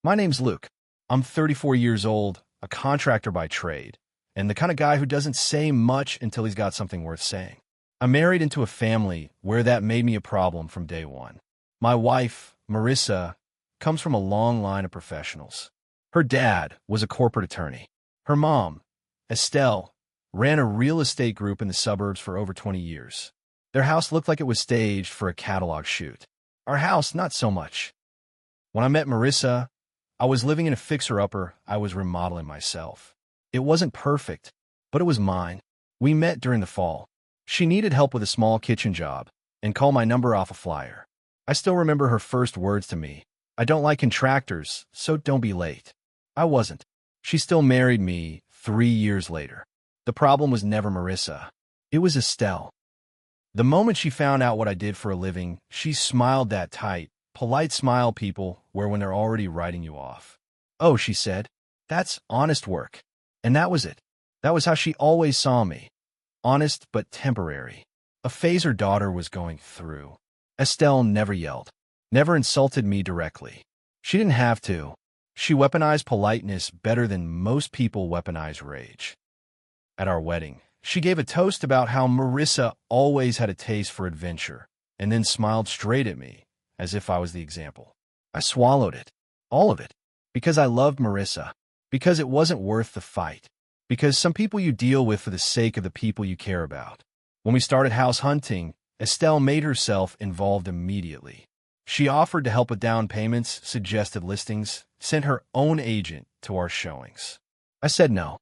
My name's Luke. I'm 34 years old, a contractor by trade, and the kind of guy who doesn't say much until he's got something worth saying. I married into a family where that made me a problem from day one. My wife, Marissa, comes from a long line of professionals. Her dad was a corporate attorney. Her mom, Estelle, ran a real estate group in the suburbs for over 20 years. Their house looked like it was staged for a catalog shoot. Our house, not so much. When I met Marissa, I was living in a fixer-upper I was remodeling myself. It wasn't perfect, but it was mine. We met during the fall. She needed help with a small kitchen job and called my number off a flyer. I still remember her first words to me. "I don't like contractors, so don't be late." I wasn't. She still married me 3 years later. The problem was never Marissa. It was Estelle. The moment she found out what I did for a living, she smiled that tight, polite smile people wear when they're already writing you off. "Oh," she said, "that's honest work." And that was it. That was how she always saw me. Honest but temporary. A phase her daughter was going through. Estelle never yelled, never insulted me directly. She didn't have to. She weaponized politeness better than most people weaponize rage. At our wedding, she gave a toast about how Marissa always had a taste for adventure, and then smiled straight at me, as if I was the example. I swallowed it, all of it, because I loved Marissa, because it wasn't worth the fight, because some people you deal with for the sake of the people you care about. When we started house hunting, Estelle made herself involved immediately. She offered to help with down payments, suggested listings, sent her own agent to our showings. I said no.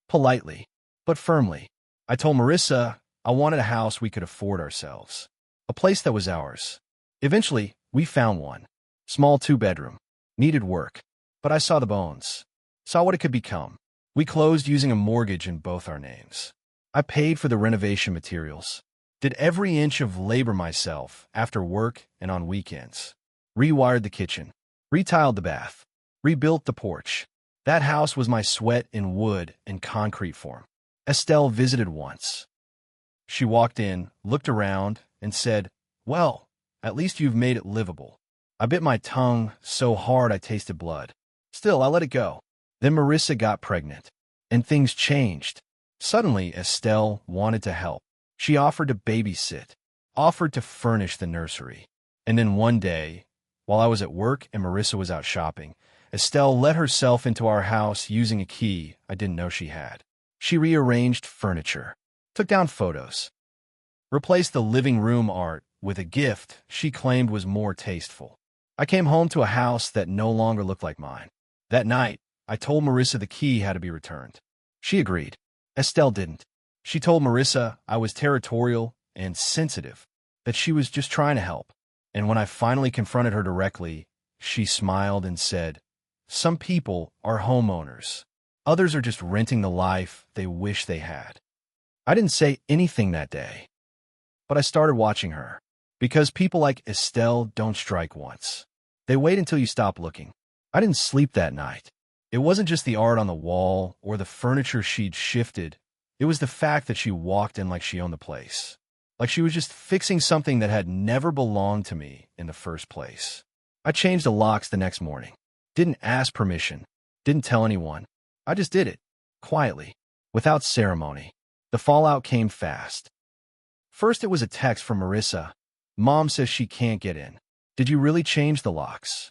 Politely, but firmly. I told Marissa I wanted a house we could afford ourselves. A place that was ours. Eventually, we found one. Small 2-bedroom. Needed work. But I saw the bones. Saw what it could become. We closed using a mortgage in both our names. I paid for the renovation materials. Did every inch of labor myself after work and on weekends. Rewired the kitchen. Retiled the bath. Rebuilt the porch. That house was my sweat in wood and concrete form. Estelle visited once. She walked in, looked around, and said, "Well, at least you've made it livable." I bit my tongue so hard I tasted blood. Still, I let it go. Then Marissa got pregnant, and things changed. Suddenly, Estelle wanted to help. She offered to babysit, offered to furnish the nursery. And then one day, while I was at work and Marissa was out shopping, Estelle let herself into our house using a key I didn't know she had. She rearranged furniture, took down photos, replaced the living room art with a gift she claimed was more tasteful. I came home to a house that no longer looked like mine. That night, I told Marissa the key had to be returned. She agreed. Estelle didn't. She told Marissa I was territorial and sensitive, that she was just trying to help. And when I finally confronted her directly, she smiled and said, "Some people are homeowners. Others are just renting the life they wish they had." I didn't say anything that day, but I started watching her. Because people like Estelle don't strike once. They wait until you stop looking. I didn't sleep that night. It wasn't just the art on the wall or the furniture she'd shifted. It was the fact that she walked in like she owned the place. Like she was just fixing something that had never belonged to me in the first place. I changed the locks the next morning. Didn't ask permission. Didn't tell anyone. I just did it. Quietly. Without ceremony. The fallout came fast. First, it was a text from Marissa. "Mom says she can't get in. Did you really change the locks?"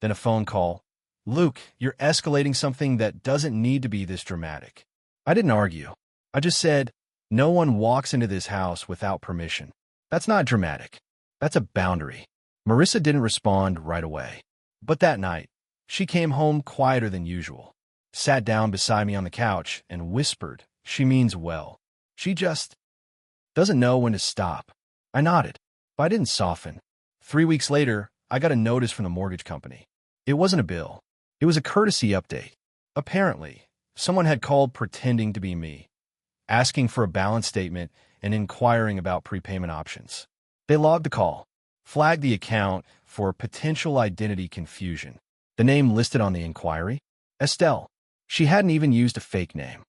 Then a phone call. "Luke, you're escalating something that doesn't need to be this dramatic." I didn't argue. I just said, "No one walks into this house without permission. That's not dramatic. That's a boundary." Marissa didn't respond right away. But that night, she came home quieter than usual. Sat down beside me on the couch and whispered, "She means well. She just doesn't know when to stop." I nodded, but I didn't soften. 3 weeks later, I got a notice from the mortgage company. It wasn't a bill. It was a courtesy update. Apparently, someone had called pretending to be me, asking for a balance statement and inquiring about prepayment options. They logged the call, flagged the account for potential identity confusion. The name listed on the inquiry? Estelle. She hadn't even used a fake name.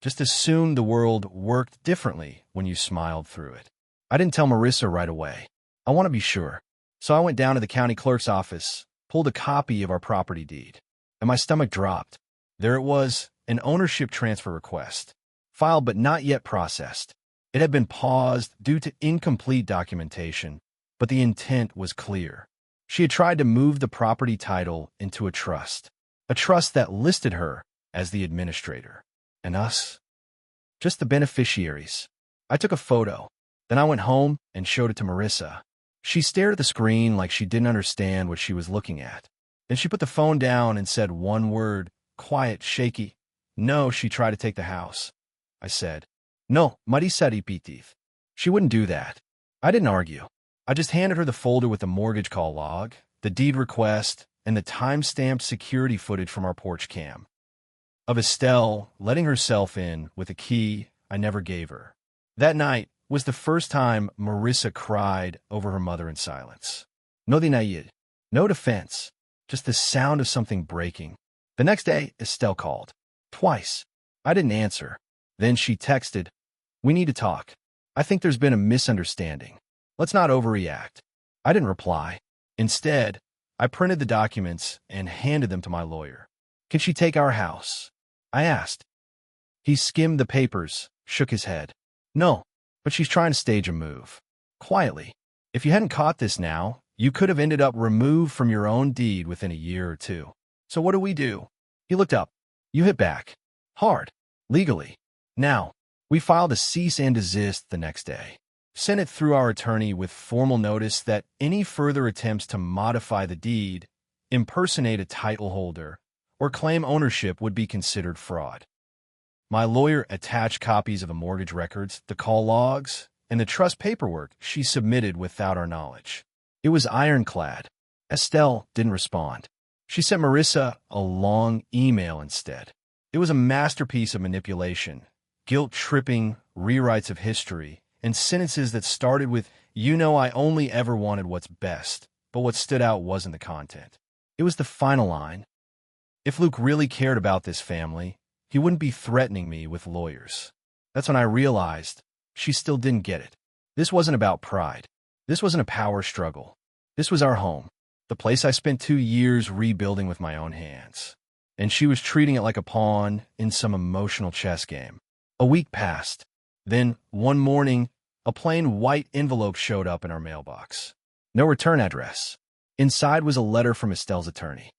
Just assumed the world worked differently when you smiled through it. I didn't tell Marissa right away. I want to be sure. So I went down to the county clerk's office, pulled a copy of our property deed, and my stomach dropped. There it was, an ownership transfer request, filed but not yet processed. It had been paused due to incomplete documentation, but the intent was clear. She had tried to move the property title into a trust that listed her as the administrator, and us, just the beneficiaries. I took a photo. Then I went home and showed it to Marissa. She stared at the screen like she didn't understand what she was looking at. Then she put the phone down and said one word, quiet, shaky. No, she tried to take the house. I said, no, Marisa repeated. She wouldn't do that. I didn't argue. I just handed her the folder with the mortgage call log, the deed request, and the time-stamped security footage from our porch cam of Estelle letting herself in with a key I never gave her. That night was the first time Marissa cried over her mother in silence. No denied, no defense, just the sound of something breaking. The next day, Estelle called. Twice. I didn't answer. Then she texted, we need to talk. I think there's been a misunderstanding. Let's not overreact. I didn't reply. Instead, I printed the documents and handed them to my lawyer. Can she take our house? I asked. He skimmed the papers, shook his head. No, but she's trying to stage a move. Quietly. If you hadn't caught this now, you could have ended up removed from your own deed within a year or two. So what do? He looked up. You hit back. Hard. Legally. Now, we filed a cease and desist the next day. Sent it through our attorney with formal notice that any further attempts to modify the deed, impersonate a title holder, or claim ownership would be considered fraud. My lawyer attached copies of the mortgage records, the call logs, and the trust paperwork she submitted without our knowledge. It was ironclad. Estelle didn't respond. She sent Marissa a long email instead. It was a masterpiece of manipulation, guilt-tripping rewrites of history, and sentences that started with, you know I only ever wanted what's best, but what stood out wasn't the content. It was the final line. If Luke really cared about this family, he wouldn't be threatening me with lawyers. That's when I realized she still didn't get it. This wasn't about pride. This wasn't a power struggle. This was our home, the place I spent 2 years rebuilding with my own hands. And she was treating it like a pawn in some emotional chess game. A week passed. Then, one morning, a plain white envelope showed up in our mailbox. No return address. Inside was a letter from Estelle's attorney.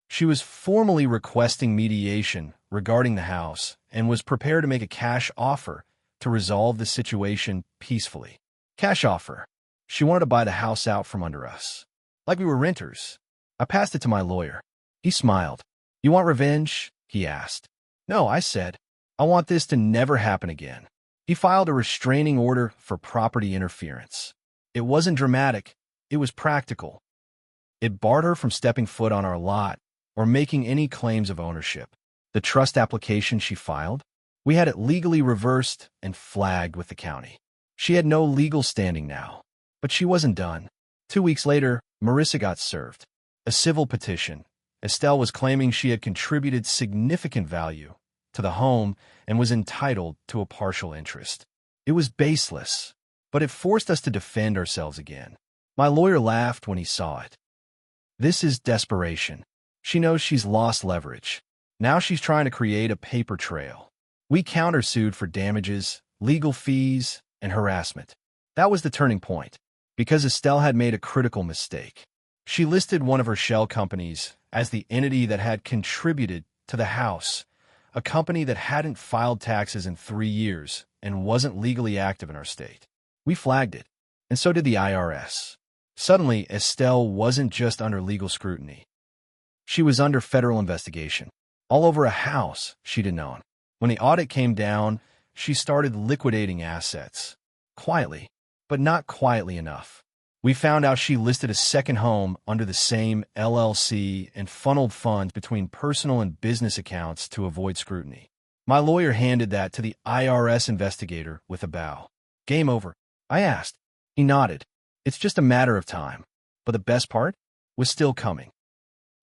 She was formally requesting mediation regarding the house and was prepared to make a cash offer to resolve the situation peacefully. Cash offer. She wanted to buy the house out from under us, like we were renters. I passed it to my lawyer. He smiled. You want revenge? He asked. No, I said. I want this to never happen again. He filed a restraining order for property interference. It wasn't dramatic. It was practical. It barred her from stepping foot on our lot or making any claims of ownership. The trust application she filed, we had it legally reversed and flagged with the county. She had no legal standing now, but she wasn't done. 2 weeks later, Marissa got served. A civil petition. Estelle was claiming she had contributed significant value to the home and was entitled to a partial interest. It was baseless, but it forced us to defend ourselves again. My lawyer laughed when he saw it. This is desperation. She knows she's lost leverage. Now she's trying to create a paper trail. We countersued for damages, legal fees, and harassment. That was the turning point, because Estelle had made a critical mistake. She listed one of her shell companies as the entity that had contributed to the house, a company that hadn't filed taxes in 3 years and wasn't legally active in our state. We flagged it, and so did the IRS. Suddenly, Estelle wasn't just under legal scrutiny. She was under federal investigation, all over a house she'd known. When the audit came down, she started liquidating assets. Quietly, but not quietly enough. We found out she listed a second home under the same LLC and funneled funds between personal and business accounts to avoid scrutiny. My lawyer handed that to the IRS investigator with a bow. Game over, I asked. He nodded. It's just a matter of time. But the best part was still coming.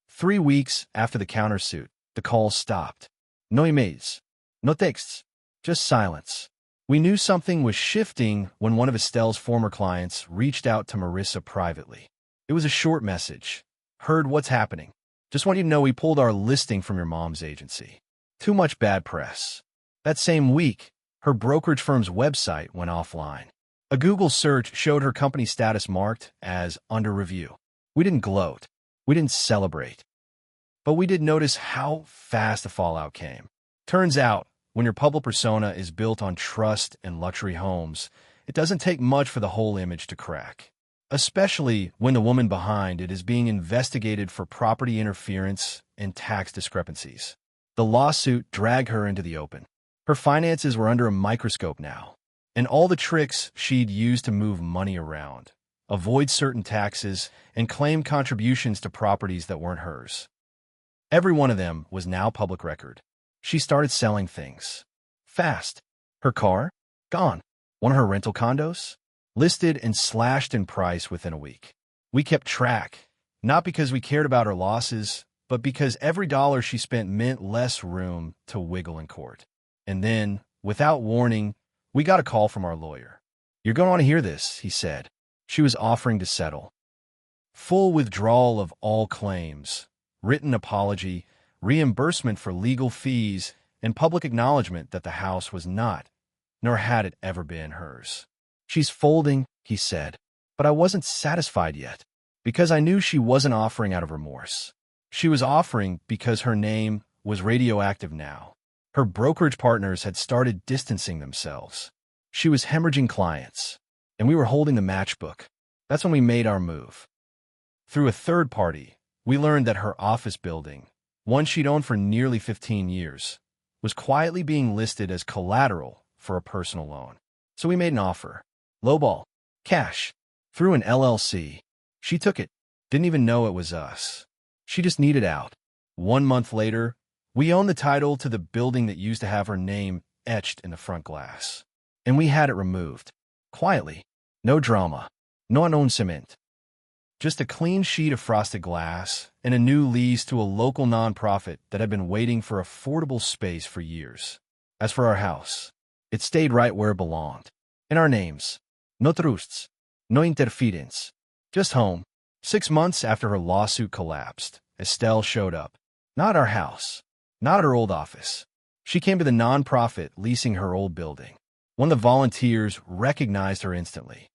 3 weeks after the countersuit, the calls stopped. No emails, no texts, just silence. We knew something was shifting when one of Estelle's former clients reached out to Marissa privately. It was a short message. Heard what's happening. Just want you to know we pulled our listing from your mom's agency. Too much bad press. That same week, her brokerage firm's website went offline. A Google search showed her company status marked as under review. We didn't gloat. We didn't celebrate. But we did notice how fast the fallout came. Turns out, when your public persona is built on trust and luxury homes, it doesn't take much for the whole image to crack. Especially when the woman behind it is being investigated for property interference and tax discrepancies. The lawsuit dragged her into the open. Her finances were under a microscope now, and all the tricks she'd used to move money around, avoid certain taxes, and claim contributions to properties that weren't hers. Every one of them was now public record. She started selling things. Fast. Her car? Gone. One of her rental condos? Listed and slashed in price within a week. We kept track, not because we cared about her losses, but because every dollar she spent meant less room to wiggle in court. And then, without warning, we got a call from our lawyer. "You're going to want to hear this," he said. She was offering to settle. Full withdrawal of all claims, written apology, reimbursement for legal fees, and public acknowledgement that the house was not, nor had it ever been, hers. "She's folding," he said, but I wasn't satisfied yet, because I knew she wasn't offering out of remorse. She was offering because her name was radioactive now. Her brokerage partners had started distancing themselves. She was hemorrhaging clients, and we were holding the matchbook. That's when we made our move. Through a third party, we learned that her office building, one she'd owned for nearly 15 years, was quietly being listed as collateral for a personal loan. So we made an offer. Lowball. Cash. Through an LLC. She took it. Didn't even know it was us. She just needed out. 1 month later, we owned the title to the building that used to have her name etched in the front glass. And we had it removed. Quietly. No drama. No announcement. Just a clean sheet of frosted glass and a new lease to a local nonprofit that had been waiting for affordable space for years. As for our house, it stayed right where it belonged. In our names. No trusts. No interference. Just home. 6 months after her lawsuit collapsed, Estelle showed up. Not our house. Not at her old office. She came to the nonprofit leasing her old building. One of the volunteers recognized her instantly.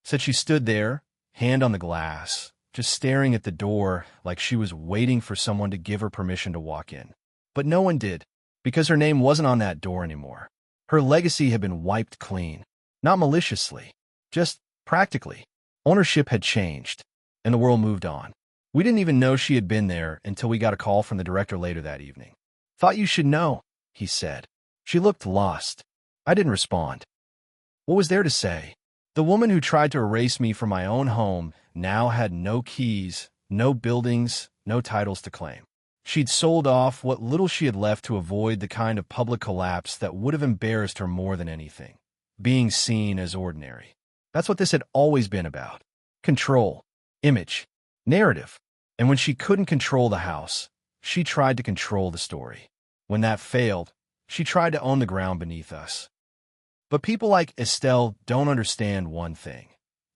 Said she stood there, hand on the glass, just staring at the door like she was waiting for someone to give her permission to walk in. But no one did, because her name wasn't on that door anymore. Her legacy had been wiped clean. Not maliciously, just practically. Ownership had changed, and the world moved on. We didn't even know she had been there until we got a call from the director later that evening. "Thought you should know," he said. She looked lost. I didn't respond. What was there to say? The woman who tried to erase me from my own home now had no keys, no buildings, no titles to claim. She'd sold off what little she had left to avoid the kind of public collapse that would have embarrassed her more than anything. Being seen as ordinary. That's what this had always been about. Control. Image. Narrative. And when she couldn't control the house, she tried to control the story. When that failed, she tried to own the ground beneath us. But people like Estelle don't understand one thing.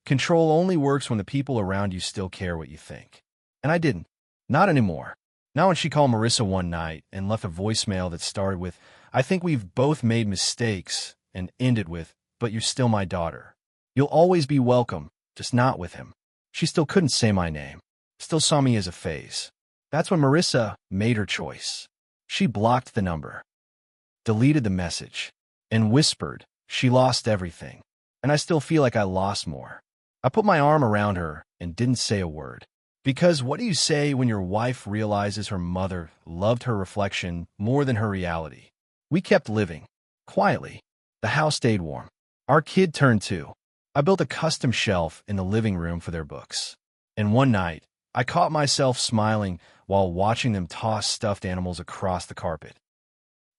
Control only works when the people around you still care what you think. And I didn't. Not anymore. Not when she called Marissa one night and left a voicemail that started with, "I think we've both made mistakes," and ended with, "But you're still my daughter. You'll always be welcome, just not with him." She still couldn't say my name. Still saw me as a phase. That's when Marissa made her choice. She blocked the number, deleted the message, and whispered she lost everything. And I still feel like I lost more. I put my arm around her and didn't say a word. Because what do you say when your wife realizes her mother loved her reflection more than her reality? We kept living. Quietly. The house stayed warm. Our kid turned 2. I built a custom shelf in the living room for their books. And one night, I caught myself smiling while watching them toss stuffed animals across the carpet.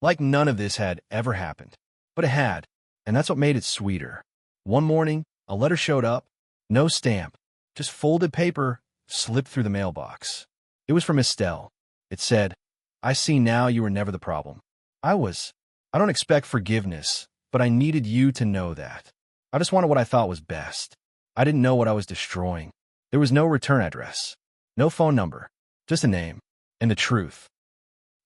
Like none of this had ever happened. But it had, and that's what made it sweeter. One morning, a letter showed up. No stamp. Just folded paper slipped through the mailbox. It was from Estelle. It said, "I see now you were never the problem." I don't expect forgiveness, but I needed you to know that. I just wanted what I thought was best. I didn't know what I was destroying. There was no return address. No phone number, just a name and the truth.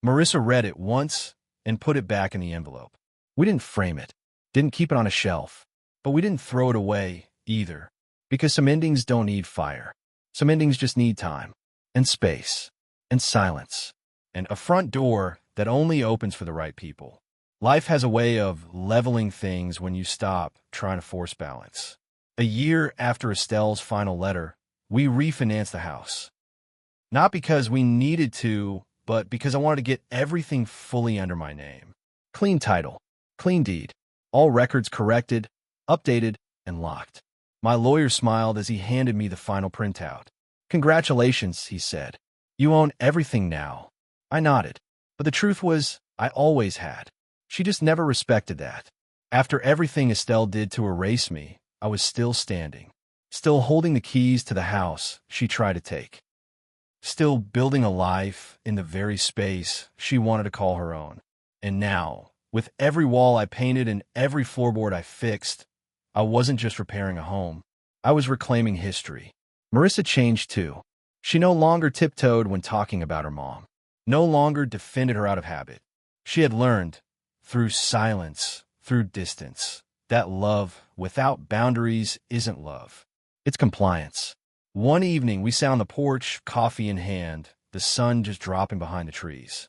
Marissa read it once and put it back in the envelope. We didn't frame it, didn't keep it on a shelf, but we didn't throw it away either, because some endings don't need fire. Some endings just need time and space and silence and a front door that only opens for the right people. Life has a way of leveling things when you stop trying to force balance. A year after Estelle's final letter, we refinanced the house. Not because we needed to, but because I wanted to get everything fully under my name. Clean title, clean deed, all records corrected, updated, and locked. My lawyer smiled as he handed me the final printout. "Congratulations," he said. "You own everything now." I nodded. But the truth was, I always had. She just never respected that. After everything Estelle did to erase me, I was still standing, still holding the keys to the house she tried to take, still building a life in the very space she wanted to call her own. And now, with every wall I painted and every floorboard I fixed, I wasn't just repairing a home. I was reclaiming history. Marissa changed too. She no longer tiptoed when talking about her mom, no longer defended her out of habit. She had learned, through silence, through distance, that love without boundaries isn't love. It's compliance. One evening, we sat on the porch, coffee in hand, the sun just dropping behind the trees.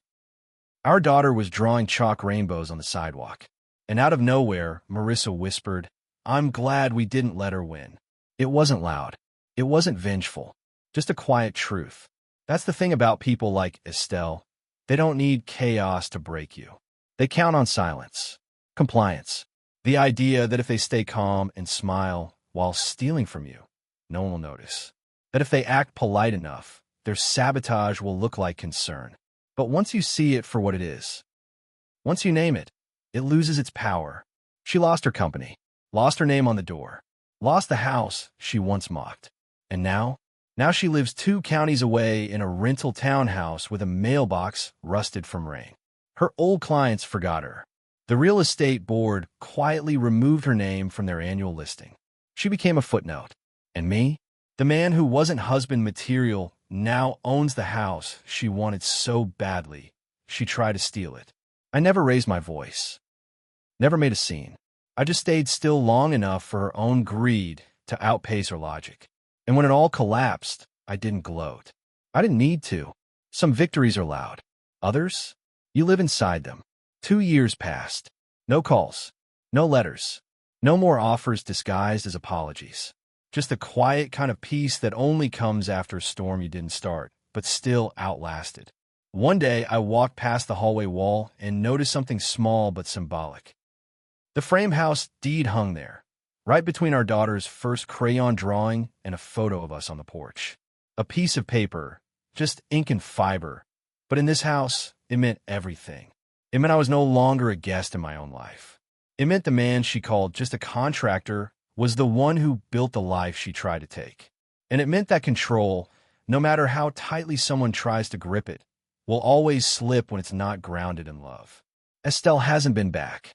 Our daughter was drawing chalk rainbows on the sidewalk. And out of nowhere, Marissa whispered, "I'm glad we didn't let her win." It wasn't loud. It wasn't vengeful. Just a quiet truth. That's the thing about people like Estelle. They don't need chaos to break you. They count on silence, compliance, the idea that if they stay calm and smile while stealing from you, no one will notice. That if they act polite enough, their sabotage will look like concern. But once you see it for what it is, once you name it, it loses its power. She lost her company, lost her name on the door, lost the house she once mocked. And now she lives 2 counties away in a rental townhouse with a mailbox rusted from rain. Her old clients forgot her. The real estate board quietly removed her name from their annual listing. She became a footnote. And me, the man who wasn't husband material, now owns the house she wanted so badly she tried to steal it. I never raised my voice, never made a scene. I just stayed still long enough for her own greed to outpace her logic. And when it all collapsed, I didn't gloat. I didn't need to. Some victories are loud. Others, you live inside them. 2 years passed. No calls, no letters, no more offers disguised as apologies. Just the quiet kind of peace that only comes after a storm you didn't start, but still outlasted. One day, I walked past the hallway wall and noticed something small but symbolic. The frame house deed hung there, right between our daughter's first crayon drawing and a photo of us on the porch. A piece of paper, just ink and fiber. But in this house, it meant everything. It meant I was no longer a guest in my own life. It meant the man she called just a contractor was the one who built the life she tried to take. And it meant that control, no matter how tightly someone tries to grip it, will always slip when it's not grounded in love. Estelle hasn't been back.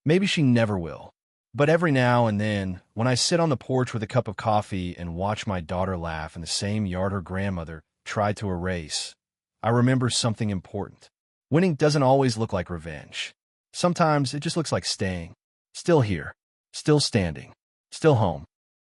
Maybe she never will. But every now and then, when I sit on the porch with a cup of coffee and watch my daughter laugh in the same yard her grandmother tried to erase, I remember something important. Winning doesn't always look like revenge. Sometimes it just looks like staying. Still here. Still standing. Still home.